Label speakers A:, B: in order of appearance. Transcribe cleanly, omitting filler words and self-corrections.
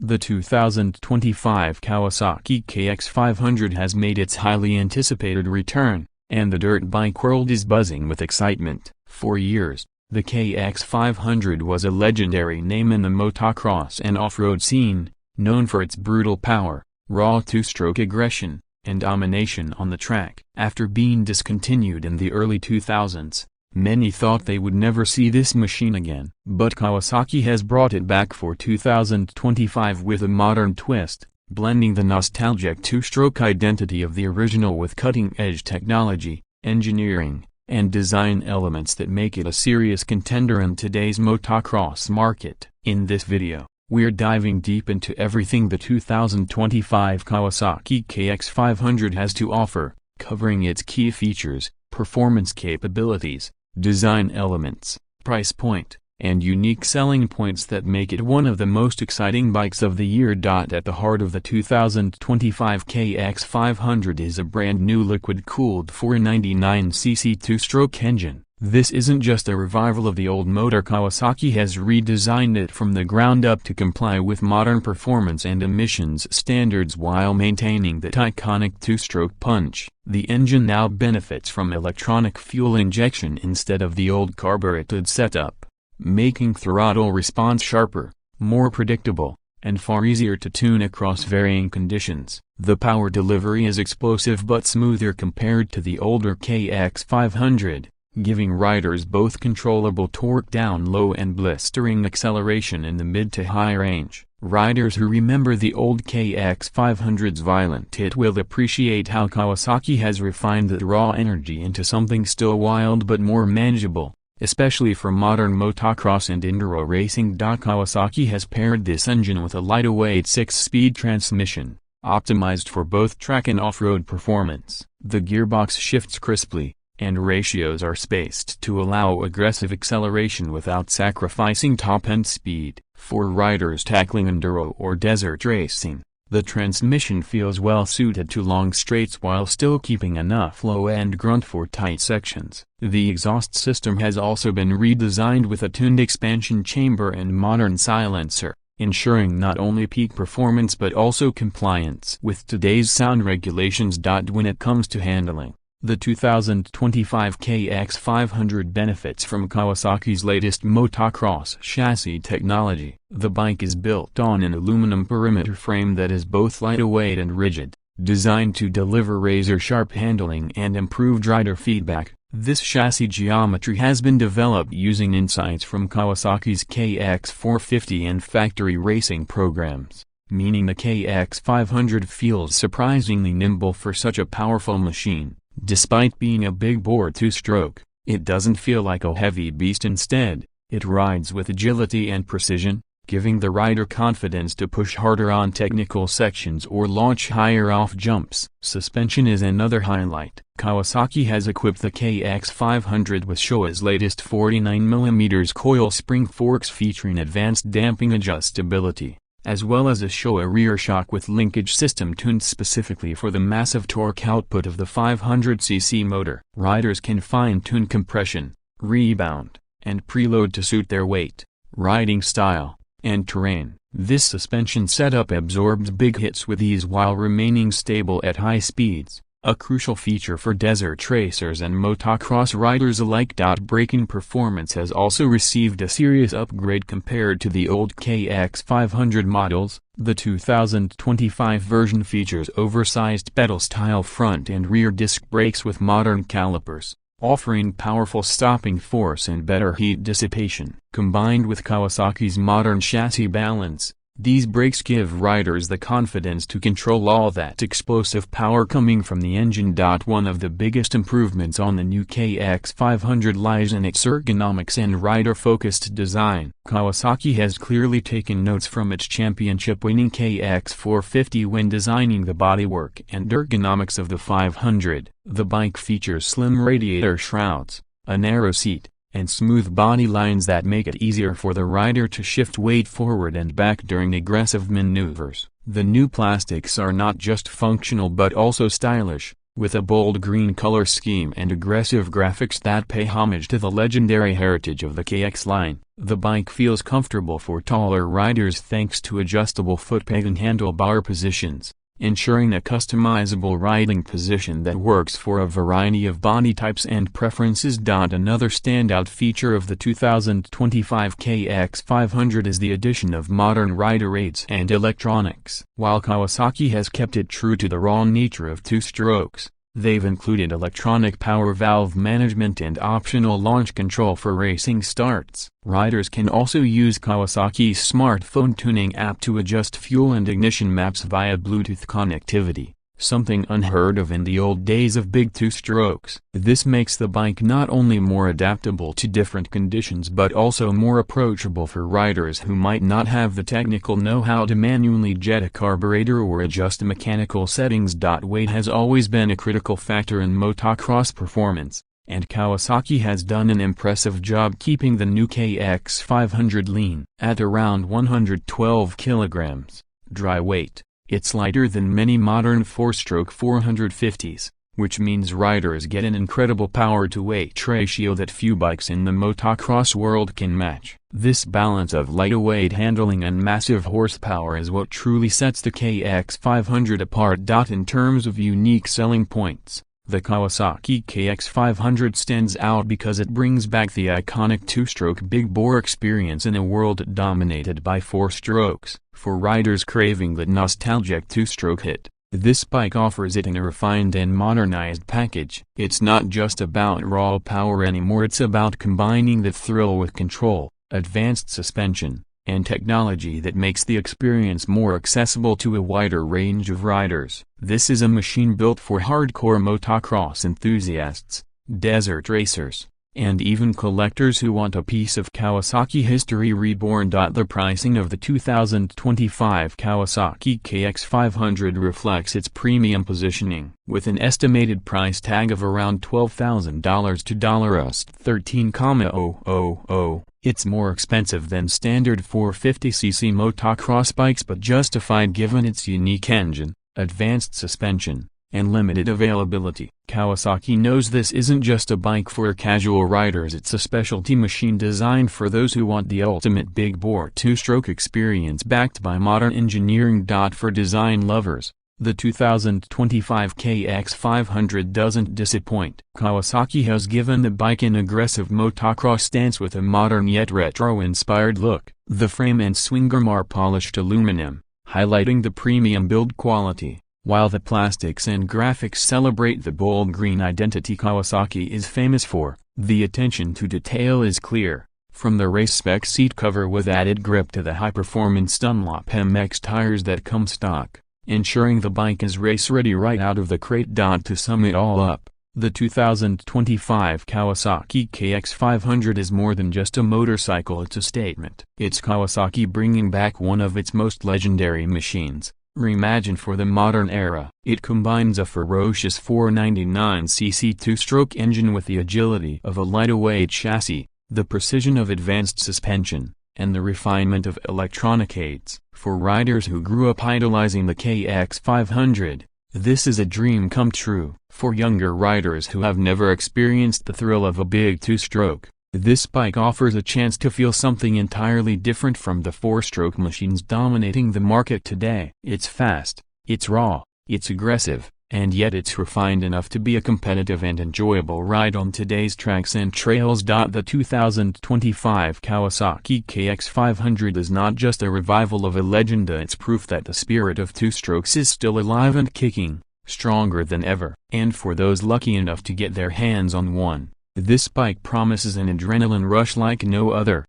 A: The 2025 Kawasaki KX500 has made its highly anticipated return, and the dirt bike world is buzzing with excitement. For years, the KX500 was a legendary name in the motocross and off-road scene, known for its brutal power, raw two-stroke aggression, and domination on the track. After being discontinued in the early 2000s, many thought they would never see this machine again. But Kawasaki has brought it back for 2025 with a modern twist, blending the nostalgic two-stroke identity of the original with cutting-edge technology, engineering, and design elements that make it a serious contender in today's motocross market. In this video, we're diving deep into everything the 2025 Kawasaki KX500 has to offer, covering its key features, performance capabilities, design elements, price point, and unique selling points that make it one of the most exciting bikes of the year. At the heart of the 2025 KX500 is a brand new liquid-cooled 499cc two-stroke engine. This isn't just a revival of the old motor. Kawasaki has redesigned it from the ground up to comply with modern performance and emissions standards while maintaining that iconic two-stroke punch. The engine now benefits from electronic fuel injection instead of the old carbureted setup, making throttle response sharper, more predictable, and far easier to tune across varying conditions. The power delivery is explosive but smoother compared to the older KX500. Giving riders both controllable torque down low and blistering acceleration in the mid to high range. Riders who remember the old KX500's violent hit will appreciate how Kawasaki has refined that raw energy into something still wild but more manageable, especially for modern motocross and enduro racing. Kawasaki has paired this engine with a lightweight 6-speed transmission, optimized for both track and off-road performance. The gearbox shifts crisply, and ratios are spaced to allow aggressive acceleration without sacrificing top-end speed. For riders tackling enduro or desert racing, the transmission feels well suited to long straights while still keeping enough low-end grunt for tight sections. The exhaust system has also been redesigned with a tuned expansion chamber and modern silencer, ensuring not only peak performance but also compliance with today's sound regulations. When it comes to handling, the 2025 KX500 benefits from Kawasaki's latest motocross chassis technology. The bike is built on an aluminum perimeter frame that is both lightweight and rigid, designed to deliver razor-sharp handling and improved rider feedback. This chassis geometry has been developed using insights from Kawasaki's KX450 and factory racing programs, meaning the KX500 feels surprisingly nimble for such a powerful machine. Despite being a big-bore two-stroke, it doesn't feel like a heavy beast. Instead, it rides with agility and precision, giving the rider confidence to push harder on technical sections or launch higher off jumps. Suspension is another highlight. Kawasaki has equipped the KX500 with Showa's latest 49mm coil spring forks featuring advanced damping adjustability, as well as a Showa rear shock with linkage system tuned specifically for the massive torque output of the 500cc motor. Riders can fine-tune compression, rebound, and preload to suit their weight, riding style, and terrain. This suspension setup absorbs big hits with ease while remaining stable at high speeds, a crucial feature for desert racers and motocross riders alike. Braking performance has also received a serious upgrade compared to the old KX500 models. The 2025 version features oversized pedal-style front and rear disc brakes with modern calipers, offering powerful stopping force and better heat dissipation. Combined with Kawasaki's modern chassis balance, these brakes give riders the confidence to control all that explosive power coming from the engine. One of the biggest improvements on the new KX500 lies in its ergonomics and rider-focused design. Kawasaki has clearly taken notes from its championship-winning KX450 when designing the bodywork and ergonomics of the 500. The bike features slim radiator shrouds, a narrow seat, and smooth body lines that make it easier for the rider to shift weight forward and back during aggressive maneuvers. The new plastics are not just functional but also stylish, With a bold green color scheme and aggressive graphics that pay homage to the legendary heritage of the KX line, the bike feels comfortable for taller riders thanks to adjustable footpeg and handlebar positions, ensuring a customizable riding position that works for a variety of body types and preferences. Another standout feature of the 2025 KX500 is the addition of modern rider aids and electronics. While Kawasaki has kept it true to the raw nature of two-strokes, they've included electronic power valve management and optional launch control for racing starts. Riders can also use Kawasaki's smartphone tuning app to adjust fuel and ignition maps via Bluetooth connectivity, something unheard of in the old days of big two-strokes. This makes the bike not only more adaptable to different conditions but also more approachable for riders who might not have the technical know-how to manually jet a carburetor or adjust mechanical settings. Weight has always been a critical factor in motocross performance, and Kawasaki has done an impressive job keeping the new KX500 lean. At around 112 kilograms, dry weight, it's lighter than many modern four-stroke 450s, which means riders get an incredible power-to-weight ratio that few bikes in the motocross world can match. This balance of lightweight handling and massive horsepower is what truly sets the KX500 apart. In terms of unique selling points, the Kawasaki KX500 stands out because it brings back the iconic two-stroke big-bore experience in a world dominated by four strokes. For riders craving that nostalgic two-stroke hit, this bike offers it in a refined and modernized package. It's not just about raw power anymore, it's about combining the thrill with control, advanced suspension, and technology that makes the experience more accessible to a wider range of riders. This is a machine built for hardcore motocross enthusiasts, desert racers, and even collectors who want a piece of Kawasaki history reborn. The pricing of the 2025 Kawasaki KX500 reflects its premium positioning. With an estimated price tag of around $12,000 to $13,000, it's more expensive than standard 450cc motocross bikes but justified given its unique engine, advanced suspension, and limited availability. Kawasaki knows this isn't just a bike for casual riders, it's a specialty machine designed for those who want the ultimate big-bore two-stroke experience backed by modern engineering. For design lovers, the 2025 KX500 doesn't disappoint. Kawasaki has given the bike an aggressive motocross stance with a modern yet retro-inspired look. The frame and swingarm are polished aluminum, highlighting the premium build quality, while the plastics and graphics celebrate the bold green identity Kawasaki is famous for. The attention to detail is clear, from the race-spec seat cover with added grip to the high-performance Dunlop MX tires that come stock, ensuring the bike is race-ready right out of the crate. To sum it all up, the 2025 Kawasaki KX500 is more than just a motorcycle, it's a statement. It's Kawasaki bringing back one of its most legendary machines, reimagined for the modern era. It combines a ferocious 499cc two-stroke engine with the agility of a lightweight chassis, the precision of advanced suspension, and the refinement of electronic aids. For riders who grew up idolizing the KX500, this is a dream come true. For younger riders who have never experienced the thrill of a big two-stroke, this bike offers a chance to feel something entirely different from the four-stroke machines dominating the market today. It's fast, it's raw, it's aggressive, and yet it's refined enough to be a competitive and enjoyable ride on today's tracks and trails. The 2025 Kawasaki KX500 is not just a revival of a legend, it's proof that the spirit of two-strokes is still alive and kicking, stronger than ever. And for those lucky enough to get their hands on one, this bike promises an adrenaline rush like no other.